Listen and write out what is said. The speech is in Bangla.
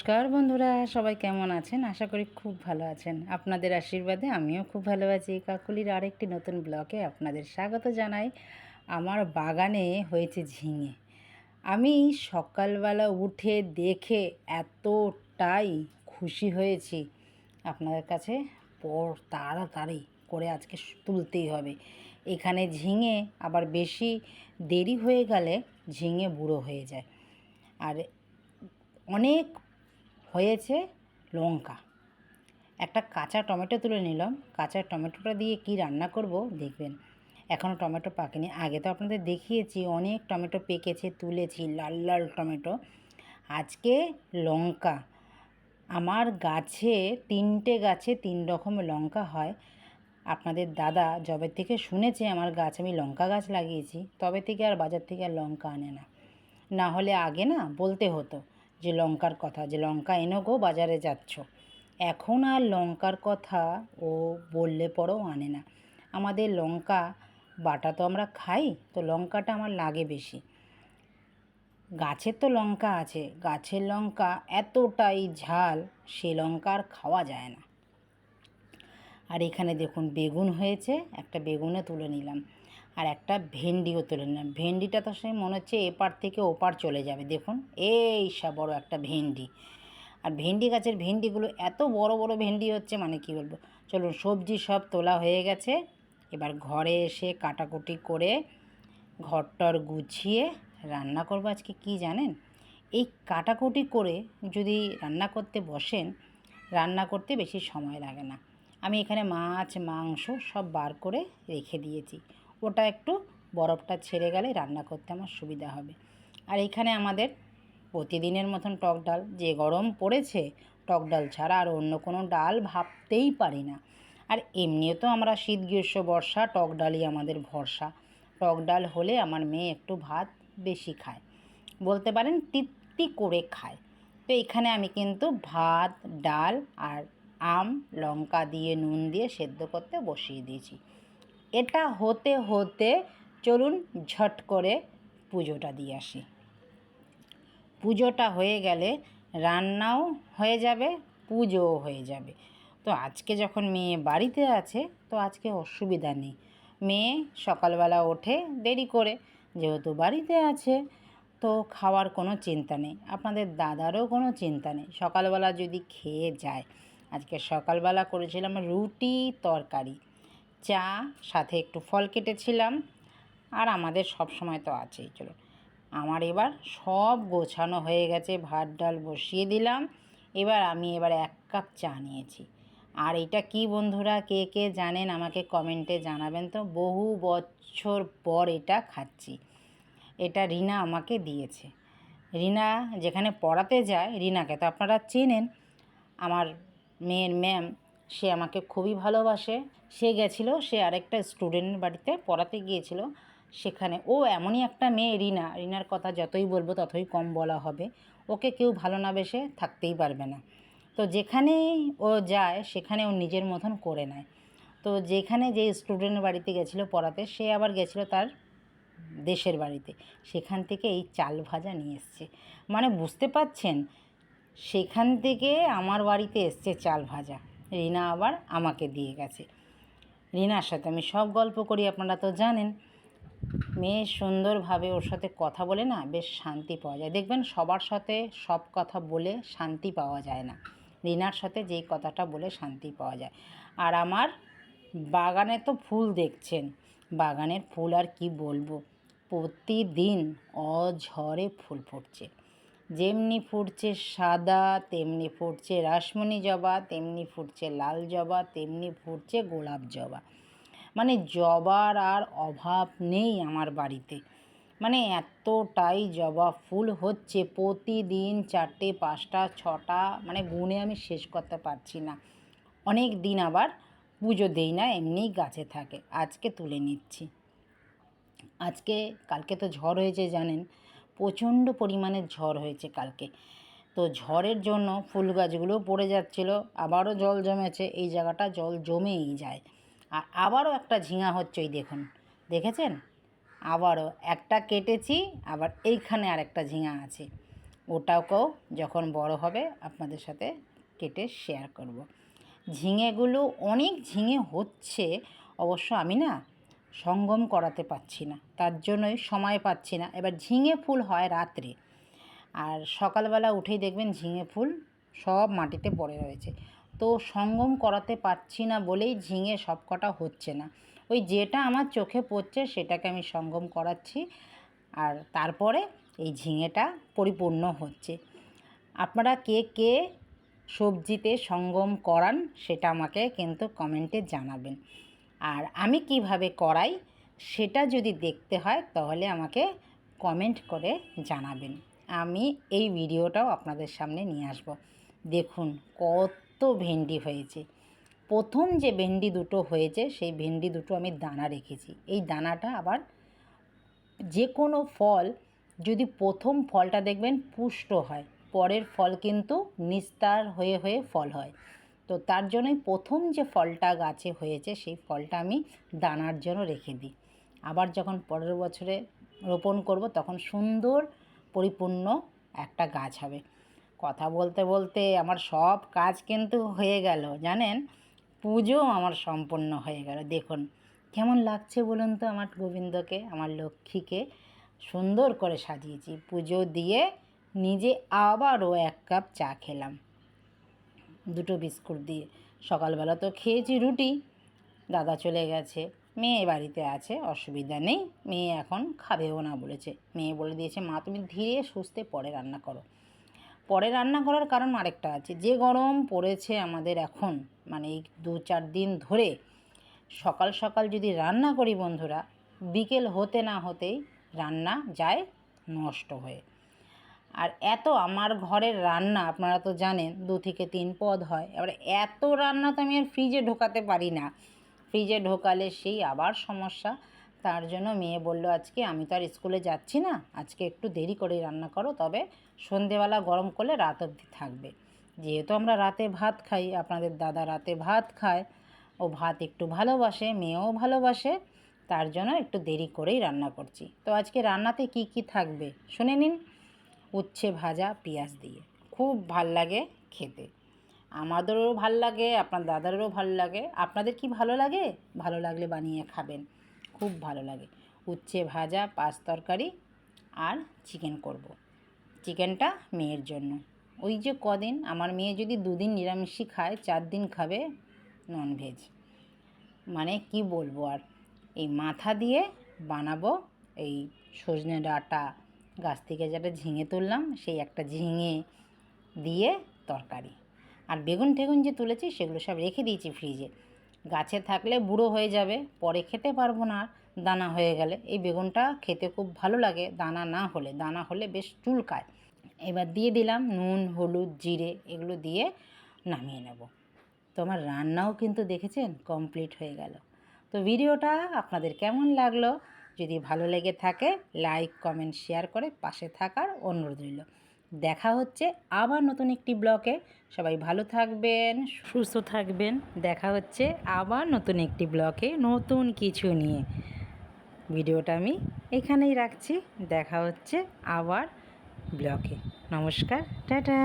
নমস্কার বন্ধুরা, সবাই কেমন আছেন? আশা করি খুব ভালো আছেন। আপনাদের আশীর্বাদে আমিও খুব ভালো আছি। কাকুলির আরেকটি নতুন ব্লগে আপনাদের স্বাগত জানাই। আমার বাগানে হয়েছে ঝিঙে। আমি সকালবেলা উঠে দেখে এতটাই খুশি হয়েছি, আপনাদের কাছে তাড়াতাড়ি করে আজকে তুলতেই হবে। এখানে ঝিঙে আবার বেশি দেরি হয়ে গেলে ঝিঙে বুড়ো হয়ে যায়। আর অনেক হয়েছে লঙ্কা। একটা কাঁচা টমেটো তুলে নিলাম। কাঁচা টমেটোটা দিয়ে কি রান্না করব দেখবেন। এখনও টমেটো পাকেনি। আগে তো আপনাদের দেখিয়েছি অনেক টমেটো পেকেছে, তুলেছি লাল লাল টমেটো। আজকে লঙ্কা। আমার গাছে 3টে গাছে 3 রকমের লঙ্কা হয়। আপনাদের দাদা যবে থেকে শুনেছে আমার গাছ, আমি লঙ্কা গাছ লাগিয়েছি, তবে থেকে আর বাজার থেকে আর লঙ্কা আনে না। না হলে আগে না বলতে হতো যে লঙ্কার কথা, যে লঙ্কা এনো গো, বাজারে যাচ্ছ। এখন আর লঙ্কার কথা ও বললে পরেও আনে না। আমাদের লঙ্কা বাটা তো আমরা খাই, তো লঙ্কাটা আমার লাগে বেশি। গাছের তো লঙ্কা আছে, গাছের লঙ্কা এতটাই ঝাল, সে লঙ্কা আর খাওয়া যায় না। আর এখানে দেখুন বেগুন হয়েছে, একটা বেগুনে তুলে নিলাম। আর একটা ভেন্ডিও তুলে নিলাম। ভেন্ডিটা তো সে মনে হচ্ছে এপার থেকে ওপার চলে যাবে। দেখুন এই সব বড় একটা ভেন্ডি। আর ভেন্ডি গাছের ভেন্ডিগুলো এত বড় বড় ভেন্ডি হচ্ছে, মানে কি বলবো। চলুন, সবজি সব তোলা হয়ে গেছে। এবার ঘরে এসে কাটাকুটি করে ঘরটর গুছিয়ে রান্না করবো। আজকে কি জানেন, এই কাটাকুটি করে যদি রান্না করতে বসেন, রান্না করতে বেশি সময় লাগে না। আমি এখানে মাছ মাংস সব বার করে রেখে দিয়েছি। ওটা একটু বরফটা ছেড়ে গেলে রান্না করতে আমার সুবিধা হবে। আর এখানে আমাদের প্রতিদিনের মতন টক ডাল, যে গরম পড়েছে, টক ডাল ছাড়া আর অন্য কোনো ডাল ভাবতেই পারি না। আর এমনিও তো আমরা শীত গ্রীষ্ম বর্ষা টক ডালই আমাদের ভরসা। টক ডাল হলে আমার মেয়ে একটু ভাত বেশি খায়, বলতে পারেন তৃপ্তি করে খায়। তো এখানে আমি কিন্তু ভাত, ডাল আর আম লঙ্কা দিয়ে নুন দিয়ে সেদ্ধ করতে বসিয়ে দিয়েছি। এটা হতে হতে চলুন ঝট করে পুজোটা দিয়ে আসি। পুজোটা হয়ে গেলে রান্নাও হয়ে যাবে, পুজোও হয়ে যাবে। তো আজকে যখন মেয়ে বাড়িতে আছে, তো আজকে অসুবিধা নেই। মেয়ে সকালবেলা ওঠে দেরি করে, যেহেতু বাড়িতে আছে, তো খাওয়ার কোনো চিন্তা নেই। আপনাদের দাদারও কোনো চিন্তা নেই, সকালবেলা যদি খেয়ে যায়। আজকে সকালবেলা করেছিলাম রুটি তরকারি, চা, সাথে একটু ফল কেটেছিলাম। আর আমাদের সব সময় তো আছেই। চলো, আমার এবার সব গোছানো হয়ে গেছে, ভাত ডাল বসিয়ে দিলাম। এবার আমি 1 কাপ চা নিয়েছি। আর এটা কি বন্ধুরা, কে কে জানেন আমাকে কমেন্টে জানাবেন তো। বহু বছর পর এটা খাচ্ছি। এটা রিনা আমাকে দিয়েছে। রিনা যেখানে পড়াতে যায়, রিনাকে তো আপনারা চেনেন, আমার মেয়ের ম্যাম, সে আমাকে খুবই ভালোবাসে। সে গেছিলো, সে আরেকটা স্টুডেন্টের বাড়িতে পড়াতে গিয়েছিল। সেখানে ও এমনই একটা মেয়ে, রিনার কথা যতই বলবো ততই কম বলা হবে। ওকে কেউ ভালো না বেসে থাকতেই পারবে না। তো যেখানেই ও যায় সেখানে ও নিজের মতন করে নেয়। তো যেখানে যে স্টুডেন্টের বাড়িতে গেছিলো পড়াতে, সে আবার গেছিলো তার দেশের বাড়িতে, সেখান থেকে এই চাল ভাজা নিয়ে এসছে। মানে বুঝতে পারছেন, সেখান থেকে আমার বাড়িতে এসছে চাল ভাজা। রিনা আবার আমাকে দিয়ে গেছে। রিনার সাথে আমি সব গল্প করি, আপনারা তো জানেন। মেয়ে সুন্দরভাবে ওর সাথে কথা বলে না, বেশ শান্তি পাওয়া যায়। দেখবেন সবার সাথে সব কথা বলে শান্তি পাওয়া যায় না, রিনার সাথে যেই কথাটা বলে শান্তি পাওয়া যায়। আর আমার বাগানে তো ফুল দেখছেন, বাগানের ফুল আর কি বলবো, প্রতিদিন অঝরে ফুল ফুটছে। যেমনি ফুটছে সাদা, তেমনি ফুটছে রাসমণি জবা, তেমনি ফুটছে লাল জবা, তেমনি ফুটছে গোলাপ জবা। মানে জবার আর অভাব নেই আমার বাড়িতে। মানে এতটাই জবা ফুল হচ্ছে, প্রতিদিন 4টে 5টা 6টা, মানে গুনে আমি শেষ করতে পারছি না। অনেক দিন আবার পুজো দেই না, এমনিই গাছে থাকে। আজকে তুলে নিচ্ছি। কালকে তো ঝড় হয়েছে জানেন, প্রচণ্ড পরিমাণে ঝড় হয়েছে কালকে। তো ঝড়ের জন্য ফুল গাছগুলোও পড়ে যাচ্ছিলো, আবারও জল জমেছে। এই জায়গাটা জল জমেই যায়। আর আবারও একটা ঝিঙা হচ্ছে, ওই দেখুন, দেখেছেন? আবারও একটা কেটেছি, আবার এইখানে আরেকটা ঝিঙা আছে। ওটাকেও যখন বড় হবে আপনাদের সাথে কেটে শেয়ার করব। ঝিঙেগুলো অনেক ঝিঙে হচ্ছে, অবশ্য আমি না সঙ্গম করাতে পারছি না, তার জন্যই সময় পাচ্ছি না। এবার ঝিঙে ফুল হয় রাত্রে, আর সকালবেলা উঠেই দেখবেন ঝিঙে ফুল সব মাটিতে পড়ে রয়েছে। তো সঙ্গম করাতে পারছি না বলেই ঝিঙে সব কটা হচ্ছে না। ওই যেটা আমার চোখে পড়ছে সেটাকে আমি সঙ্গম করাচ্ছি, আর তারপরে এই ঝিঙেটা পরিপূর্ণ হচ্ছে। আপনারা কে কে সবজিতে সঙ্গম করান সেটা আমাকে কিন্তু কমেন্টে জানাবেন। আর আমি কিভাবে করাই সেটা যদি দেখতে হয় তাহলে আমাকে কমেন্ট করে জানাবেন। আমি এই ভিডিওটাও আপনাদের সামনে নিয়ে আসব। দেখুন কত ভেন্ডি হয়েছে। প্রথম যে ভেন্ডি দুটো হয়েছে সেই ভেন্ডি দুটো আমি দানা রেখেছি। এই দানাটা আবার যে কোনো ফল যদি প্রথম ফলটা দেখবেন পুষ্ট হয়, পরের ফল কিন্তু নিস্তার হয়ে হয়ে ফল হয়। তো তার জন্যই প্রথম যে ফলটা গাছে হয়েছে সেই ফলটা আমি দানার জন্য রেখে দিই। আবার যখন পরের বছরে রোপণ করব তখন সুন্দর পরিপূর্ণ একটা গাছ হবে। কথা বলতে বলতে আমার সব কাজ কিন্তু হয়ে গেল, জানেন, পুজো আমার সম্পন্ন হয়ে গেল। দেখুন কেমন লাগছে বলুন তো, আমার গোবিন্দকে, আমার লক্ষ্মীকে সুন্দর করে সাজিয়েছি। পুজো দিয়ে নিজে আবারও 1 কাপ চা খেলাম, 2টো বিস্কুট দিয়ে। সকালবেলা তো খেয়েছি রুটি, দাদা চলে গেছে, মেয়ে বাড়িতে আছে, অসুবিধা নেই। মেয়ে এখন খাবেও না বলেছে। মেয়ে বলে দিয়েছে, মা তুমি ধীরে সুস্থে পরে রান্না করো। পরে রান্না করার কারণ আরেকটা আছে, যে গরম পড়েছে আমাদের এখন, মানে এই 2-4 দিন ধরে সকাল সকাল যদি রান্না করি বন্ধুরা, বিকেল হতে না হতেই রান্না যায় নষ্ট হয়ে। আর এত আমার ঘরের রান্না আপনারা তো জানেন 2 থেকে 3 পদ হয়। এবার এত রান্না তো আমি আর ফ্রিজে ঢোকাতে পারি না, ফ্রিজে ঢোকালে সেই আবার সমস্যা। তার জন্য মেয়ে বলল, আজকে আমি তো আর স্কুলে যাচ্ছি না, আজকে একটু দেরি করে রান্না করো, তবে সন্ধেবেলা গরম করলে রাত অবধি থাকবে। যেহেতু আমরা রাতে ভাত খাই, আপনাদের দাদা রাতে ভাত খায়, ও ভাত একটু ভালোবাসে, মেয়েও ভালোবাসে, তার জন্য একটু দেরি করেই রান্না করছি। তো আজকে রান্নাতে কি কি থাকবে শুনে নিন। উচ্ছে ভাজা পেঁয়াজ দিয়ে, খুব ভাল লাগে খেতে, আমাদেরও ভাল লাগে, আপনার দাদারও ভালো লাগে। আপনাদের কি ভালো লাগে? ভালো লাগলে বানিয়ে খাবেন, খুব ভালো লাগে। উচ্ছে ভাজা, পাঁচ তরকারি, আর চিকেন করব। চিকেনটা মেয়ের জন্য। ওই যে কদিন আমার মেয়ে যদি 2 দিন নিরামিষই খায়, 4 দিন খাবে ননভেজ। মানে কি বলবো আর। এই মাথা দিয়ে বানাবো এই সজনে ডাঁটা, গাছ থেকে যেটা ঝিঙে তুললাম সেই একটা ঝিঙে দিয়ে তরকারি। আর বেগুন টেগুন যে তুলেছি সেগুলো সব রেখে দিয়েছি ফ্রিজে। গাছে থাকলে বুড়ো হয়ে যাবে, পরে খেতে পারবো না, দানা হয়ে গেলে। এই বেগুনটা খেতে খুব ভালো লাগে দানা না হলে, দানা হলে বেশ চুলকায়। এবার দিয়ে দিলাম নুন, হলুদ, জিরে, এগুলো দিয়ে নামিয়ে নেব। তো আমার রান্নাও কিন্তু দেখেছেন কমপ্লিট হয়ে গেল। তো ভিডিওটা আপনাদের কেমন লাগলো? যদি ভালো লেগে থাকে লাইক, কমেন্ট, শেয়ার করে পাশে থাকার অনুরোধ রইল। দেখা হচ্ছে আবার নতুন একটি ব্লগে। সবাই ভালো থাকবেন, সুস্থ থাকবেন। দেখা হচ্ছে আবার নতুন একটি ব্লগে নতুন কিছু নিয়ে। ভিডিওটা আমি এখানেই রাখছি, দেখা হচ্ছে আবার ব্লগে। নমস্কার, টাটা।